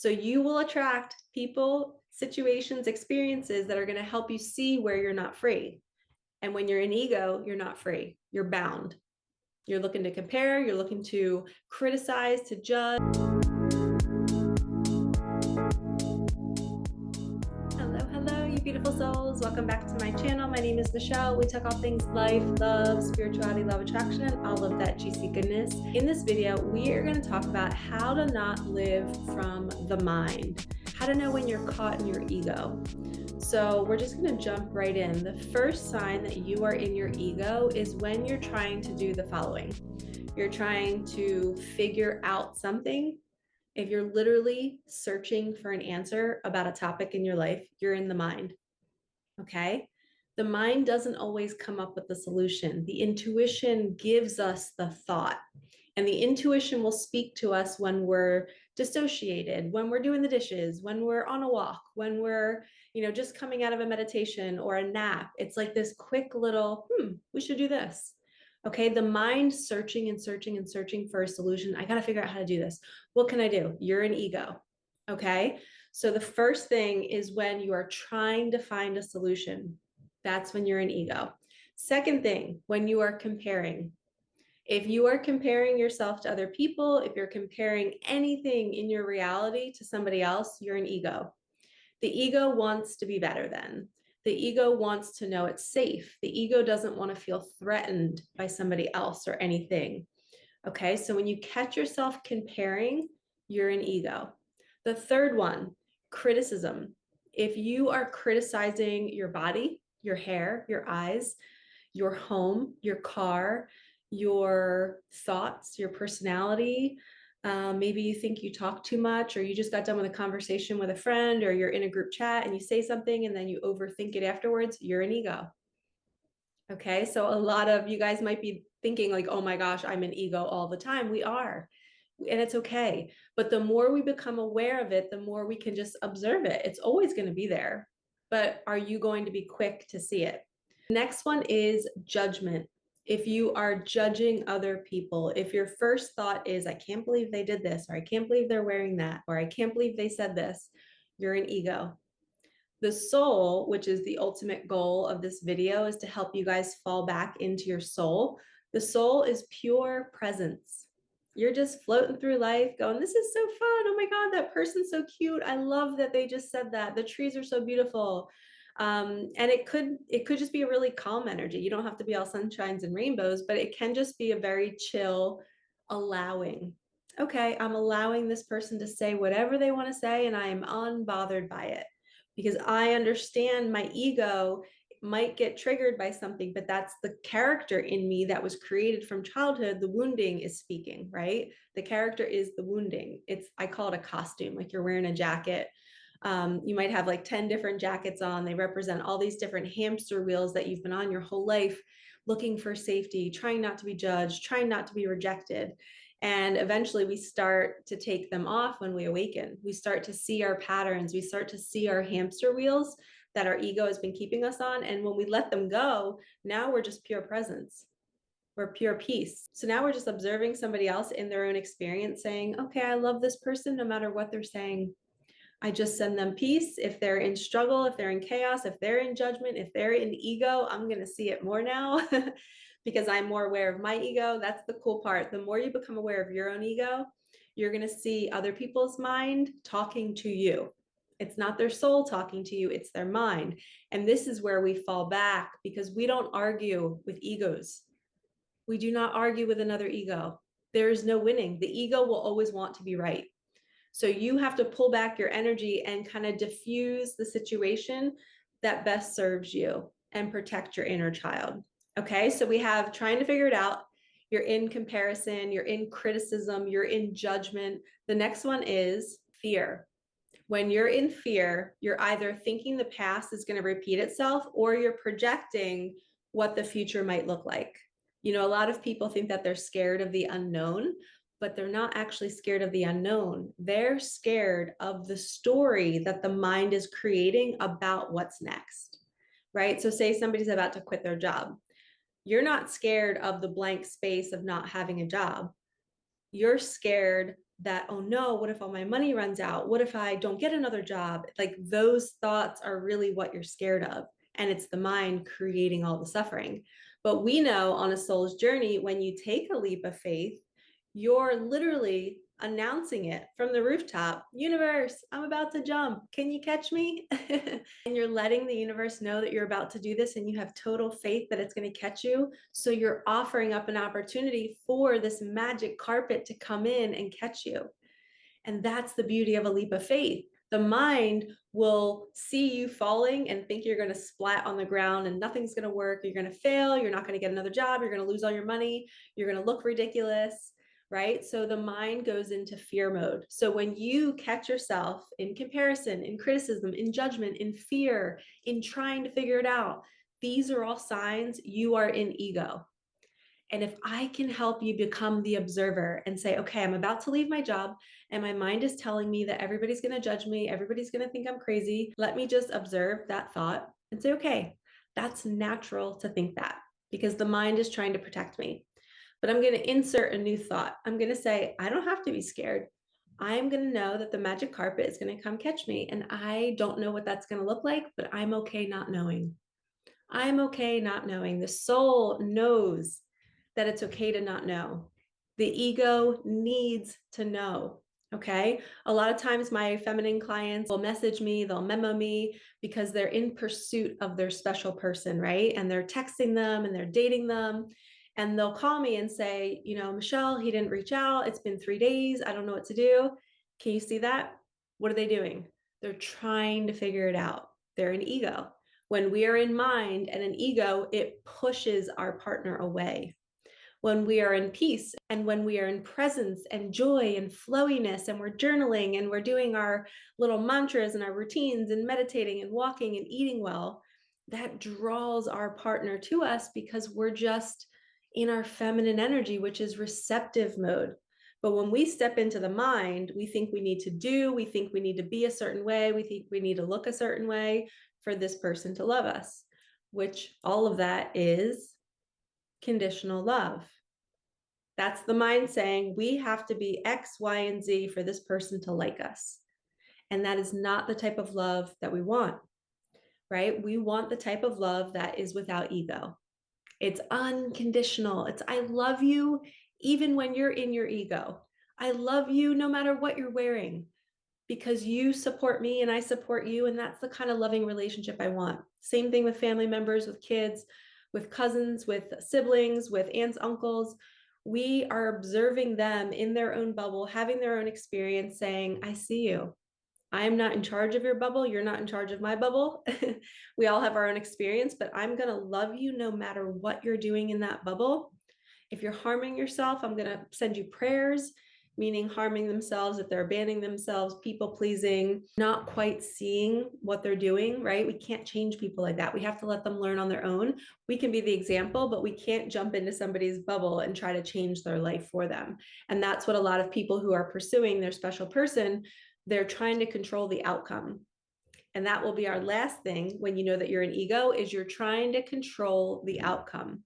So you will attract people, situations, experiences that are going to help you see where you're not free. And when you're in ego, you're not free. You're bound. You're looking to compare, you're looking to criticize, to judge. Hello, you beautiful souls. Welcome back to my channel. My name is Michelle. We talk all things life, love, spirituality, love, attraction, and all of that juicy goodness. In this video, we are going to talk about how to not live from the mind, how to know when you're caught in your ego. So we're just going to jump right in. The first sign that you are in your ego is when you're trying to do the following. You're trying to figure out something. If you're literally searching for an answer about a topic in your life, you're in the mind. Okay? The mind doesn't always come up with the solution. The intuition gives us the thought. And the intuition will speak to us when we're dissociated, when we're doing the dishes, when we're on a walk, when we're, just coming out of a meditation or a nap. It's like this quick little, we should do this. Okay, the mind searching and searching and searching for a solution. I got to figure out how to do this. What can I do? You're an ego. Okay, so the first thing is when you are trying to find a solution. That's when you're an ego. Second thing, when you are comparing. If you are comparing yourself to other people, if you're comparing anything in your reality to somebody else, you're an ego. The ego wants to be better than. The ego wants to know it's safe. The ego doesn't want to feel threatened by somebody else or anything. Okay, so when you catch yourself comparing, you're an ego. The third one, criticism. If you are criticizing your body, your hair, your eyes, your home, your car, your thoughts, your personality, maybe you think you talk too much, or you just got done with a conversation with a friend, or you're in a group chat and you say something and then you overthink it afterwards, you're an ego. Okay, so a lot of you guys might be thinking like, oh my gosh, I'm an ego all the time. We are, and it's okay. But the more we become aware of it, the more we can just observe it. It's always going to be there. But are you going to be quick to see it? Next one is judgment. If you are judging other people, if your first thought is, I can't believe they did this, or I can't believe they're wearing that, or I can't believe they said this, you're an ego. The soul, which is the ultimate goal of this video, is to help you guys fall back into your soul. The soul is pure presence. You're just floating through life going, this is so fun. Oh my God, that person's so cute. I love that they just said that. The trees are so beautiful. And it could just be a really calm energy. You don't have to be all sunshines and rainbows, but it can just be a very chill allowing. Okay, I'm allowing this person to say whatever they want to say, and I am unbothered by it because I understand my ego might get triggered by something, but that's the character in me that was created from childhood. The wounding is speaking, right? The character is the wounding. I call it a costume, like you're wearing a jacket. You might have like 10 different jackets on. They represent all these different hamster wheels that you've been on your whole life, looking for safety, trying not to be judged, trying not to be rejected. And eventually we start to take them off when we awaken. We start to see our patterns. We start to see our hamster wheels that our ego has been keeping us on. And when we let them go, now we're just pure presence. We're pure peace. So now we're just observing somebody else in their own experience saying, okay, I love this person no matter what they're saying. I just send them peace. If they're in struggle, if they're in chaos, if they're in judgment, if they're in ego, I'm going to see it more now because I'm more aware of my ego. That's the cool part. The more you become aware of your own ego, you're going to see other people's mind talking to you. It's not their soul talking to you, it's their mind. And this is where we fall back because we don't argue with egos. We do not argue with another ego. There is no winning. The ego will always want to be right. So you have to pull back your energy and kind of diffuse the situation that best serves you and protect your inner child. Okay, so we have trying to figure it out. You're in comparison, you're in criticism, you're in judgment. The next one is fear. When you're in fear, you're either thinking the past is going to repeat itself or you're projecting what the future might look like. A lot of people think that they're scared of the unknown, but they're not actually scared of the unknown. They're scared of the story that the mind is creating about what's next, right? So say somebody's about to quit their job. You're not scared of the blank space of not having a job. You're scared that, oh no, what if all my money runs out? What if I don't get another job? Like those thoughts are really what you're scared of. And it's the mind creating all the suffering. But we know on a soul's journey, when you take a leap of faith, you're literally announcing it from the rooftop. Universe, I'm about to jump. Can you catch me? And you're letting the universe know that you're about to do this and you have total faith that it's going to catch you. So you're offering up an opportunity for this magic carpet to come in and catch you. And that's the beauty of a leap of faith. The mind will see you falling and think you're going to splat on the ground and nothing's going to work. You're going to fail. You're not going to get another job. You're going to lose all your money. You're going to look ridiculous, right? So the mind goes into fear mode. So when you catch yourself in comparison, in criticism, in judgment, in fear, in trying to figure it out, these are all signs you are in ego. And if I can help you become the observer and say, okay, I'm about to leave my job and my mind is telling me that everybody's going to judge me, everybody's going to think I'm crazy. Let me just observe that thought and say, okay, that's natural to think that because the mind is trying to protect me. But I'm going to insert a new thought. I'm going to say, I don't have to be scared. I'm going to know that the magic carpet is going to come catch me. And I don't know what that's going to look like, but I'm okay not knowing. I'm okay not knowing. The soul knows that it's okay to not know. The ego needs to know. Okay. A lot of times my feminine clients will message me, they'll memo me because they're in pursuit of their special person, right? And they're texting them and they're dating them. And they'll call me and say, you know, Michelle, he didn't reach out. It's been 3 days. I don't know what to do. Can you see that? What are they doing? They're trying to figure it out. They're in ego. When we are in mind and an ego, it pushes our partner away. When we are in peace and when we are in presence and joy and flowiness and we're journaling and we're doing our little mantras and our routines and meditating and walking and eating well, that draws our partner to us because we're just in our feminine energy, which is receptive mode. But when we step into the mind, we think we need to do, we think we need to be a certain way, we think we need to look a certain way for this person to love us, which all of that is conditional love. That's the mind saying we have to be X, Y, and Z for this person to like us. And that is not the type of love that we want, right? We want the type of love that is without ego. It's unconditional. It's I love you even when you're in your ego. I love you no matter what you're wearing because you support me and I support you. And that's the kind of loving relationship I want. Same thing with family members, with kids, with cousins, with siblings, with aunts, uncles. We are observing them in their own bubble, having their own experience, saying, I see you. I am not in charge of your bubble. You're not in charge of my bubble. We all have our own experience, but I'm going to love you no matter what you're doing in that bubble. If you're harming yourself, I'm going to send you prayers, meaning harming themselves, if they're abandoning themselves, people pleasing, not quite seeing what they're doing, right? We can't change people like that. We have to let them learn on their own. We can be the example, but we can't jump into somebody's bubble and try to change their life for them. And that's what a lot of people who are pursuing their special person, they're trying to control the outcome. And that will be our last thing when you know that you're an ego is you're trying to control the outcome.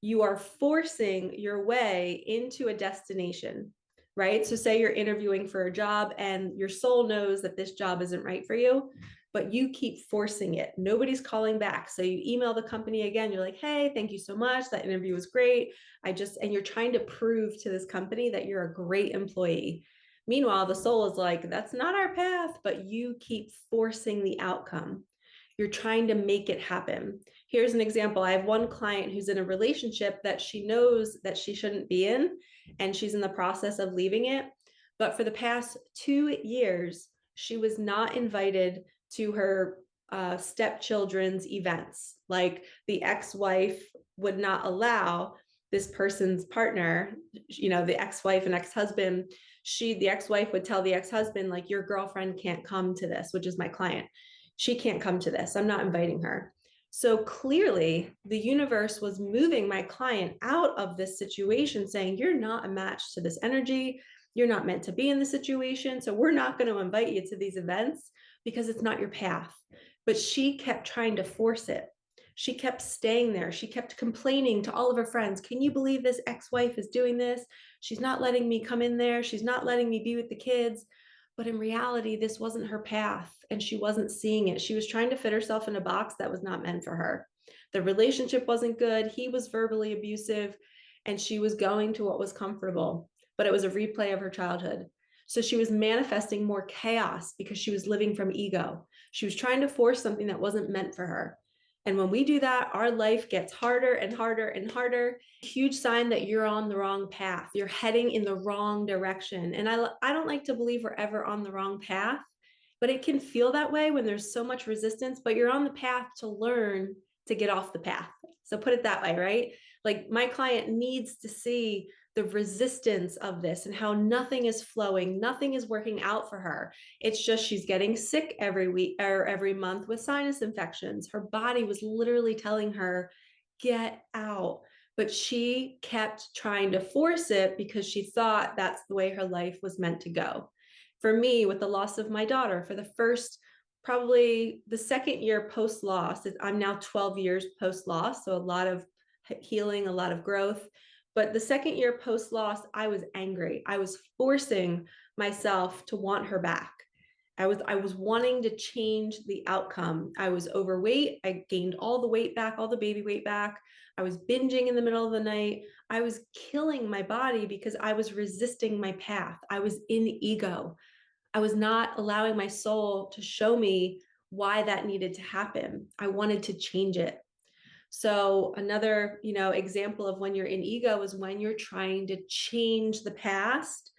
You are forcing your way into a destination, right? So say you're interviewing for a job and your soul knows that this job isn't right for you, but you keep forcing it. Nobody's calling back. So you email the company again. You're like, hey, thank you so much. That interview was great. And you're trying to prove to this company that you're a great employee. Meanwhile, the soul is like, that's not our path, but you keep forcing the outcome. You're trying to make it happen. Here's an example. I have one client who's in a relationship that she knows that she shouldn't be in, and she's in the process of leaving it. But for the past 2 years, she was not invited to her stepchildren's events. Like the ex-wife would not allow this person's partner, you know, the ex-wife and ex-husband, the ex-wife would tell the ex-husband, like, your girlfriend can't come to this, which is my client. She can't come to this. I'm not inviting her. So clearly the universe was moving my client out of this situation saying, you're not a match to this energy. You're not meant to be in the situation. So we're not going to invite you to these events because it's not your path. But she kept trying to force it. She kept staying there. She kept complaining to all of her friends. Can you believe this ex-wife is doing this? She's not letting me come in there. She's not letting me be with the kids. But in reality, this wasn't her path and she wasn't seeing it. She was trying to fit herself in a box that was not meant for her. The relationship wasn't good. He was verbally abusive and she was going to what was comfortable, but it was a replay of her childhood. So she was manifesting more chaos because she was living from ego. She was trying to force something that wasn't meant for her. And when we do that, our life gets harder and harder and harder. Huge sign that you're on the wrong path. You're heading in the wrong direction. And I don't like to believe we're ever on the wrong path, but it can feel that way when there's so much resistance, but you're on the path to learn to get off the path. So put it that way, right? Like my client needs to see the resistance of this and how nothing is flowing, nothing is working out for her. It's just she's getting sick every week or every month with sinus infections. Her body was literally telling her, get out. But she kept trying to force it because she thought that's the way her life was meant to go. For me, with the loss of my daughter, for the first, probably the second year post loss, I'm now 12 years post loss. So a lot of healing, a lot of growth. But the second year post loss, I was angry. I was forcing myself to want her back. I was wanting to change the outcome. I was overweight. I gained all the weight back, all the baby weight back. I was binging in the middle of the night. I was killing my body because I was resisting my path. I was in ego. I was not allowing my soul to show me why that needed to happen. I wanted to change it. So another, example of when you're in ego is when you're trying to change the past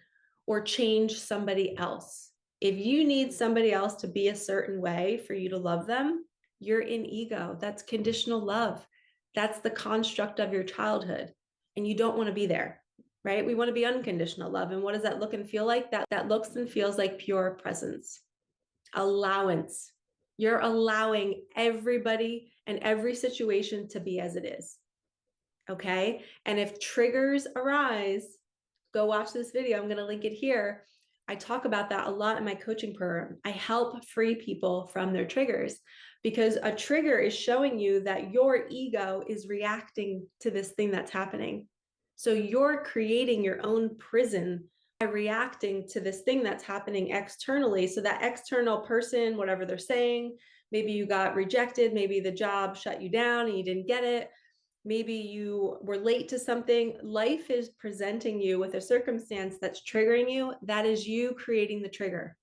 or change somebody else. If you need somebody else to be a certain way for you to love them, you're in ego. That's conditional love. That's the construct of your childhood. And you don't want to be there, right? We want to be unconditional love. And what does that look and feel like? That looks and feels like pure presence, allowance. You're allowing everybody and every situation to be as it is. Okay. And if triggers arise, go watch this video. I'm going to link it here. I talk about that a lot in my coaching program. I help free people from their triggers because a trigger is showing you that your ego is reacting to this thing that's happening. So you're creating your own prison by reacting to this thing that's happening externally. So that external person, whatever they're saying, maybe you got rejected, maybe the job shut you down and you didn't get it. Maybe you were late to something. Life is presenting you with a circumstance that's triggering you. That is you creating the trigger.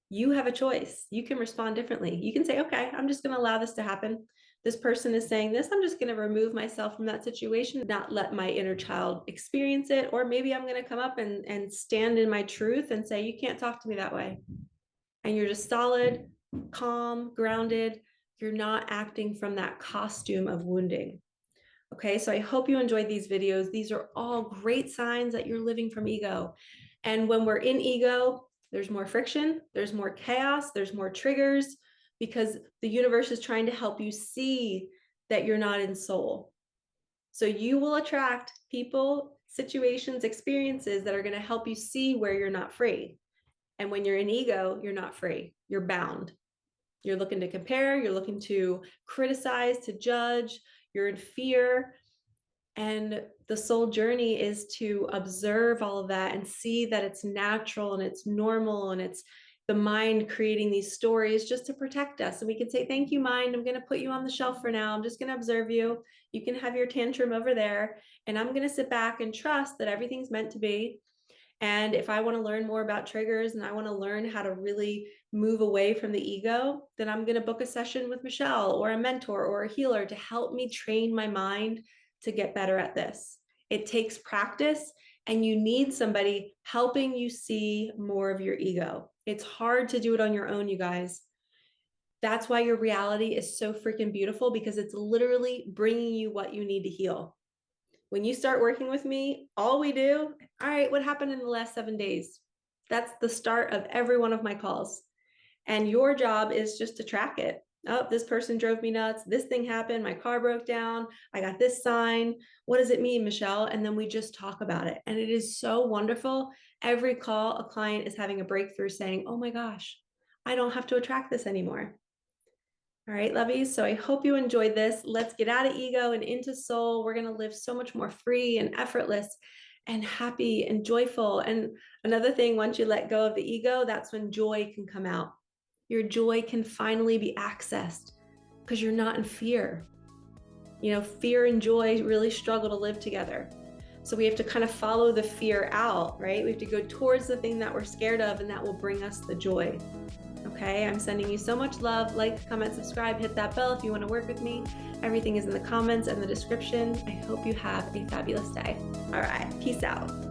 You have a choice. You can respond differently. You can say, okay, I'm just going to allow this to happen. This person is saying this. I'm just going to remove myself from that situation, not let my inner child experience it. Or maybe I'm going to come up and stand in my truth and say, you can't talk to me that way. And you're just solid, calm, grounded. You're not acting from that costume of wounding. Okay, so I hope you enjoyed these videos. These are all great signs that you're living from ego. And when we're in ego, there's more friction, there's more chaos, there's more triggers because the universe is trying to help you see that you're not in soul. So you will attract people, situations, experiences that are going to help you see where you're not free. And when you're in ego, you're not free. You're bound. You're looking to compare, you're looking to criticize, to judge, you're in fear. And the soul journey is to observe all of that and see that it's natural and it's normal and it's the mind creating these stories just to protect us. And we can say, thank you, mind. I'm going to put you on the shelf for now. I'm just going to observe you. You can have your tantrum over there. And I'm going to sit back and trust that everything's meant to be. And if I want to learn more about triggers and I want to learn how to really move away from the ego, then I'm going to book a session with Michelle or a mentor or a healer to help me train my mind to get better at this. It takes practice and you need somebody helping you see more of your ego. It's hard to do it on your own, you guys. That's why your reality is so freaking beautiful because it's literally bringing you what you need to heal. When you start working with me, all we do, all right, what happened in the last 7 days? That's the start of every one of my calls. And your job is just to track it. Oh, this person drove me nuts. This thing happened. My car broke down. I got this sign. What does it mean, Michelle? And then we just talk about it. And it is so wonderful. Every call, a client is having a breakthrough saying, oh my gosh, I don't have to attract this anymore. All right, lovies. So I hope you enjoyed this. Let's get out of ego and into soul. We're going to live so much more free and effortless and happy and joyful. And another thing, once you let go of the ego, that's when joy can come out. Your joy can finally be accessed because you're not in fear. You know, fear and joy really struggle to live together. So we have to kind of follow the fear out, right? We have to go towards the thing that we're scared of, and that will bring us the joy. Okay, I'm sending you so much love. Like, comment, subscribe, hit that bell if you want to work with me. Everything is in the comments and the description. I hope you have a fabulous day. All right, peace out.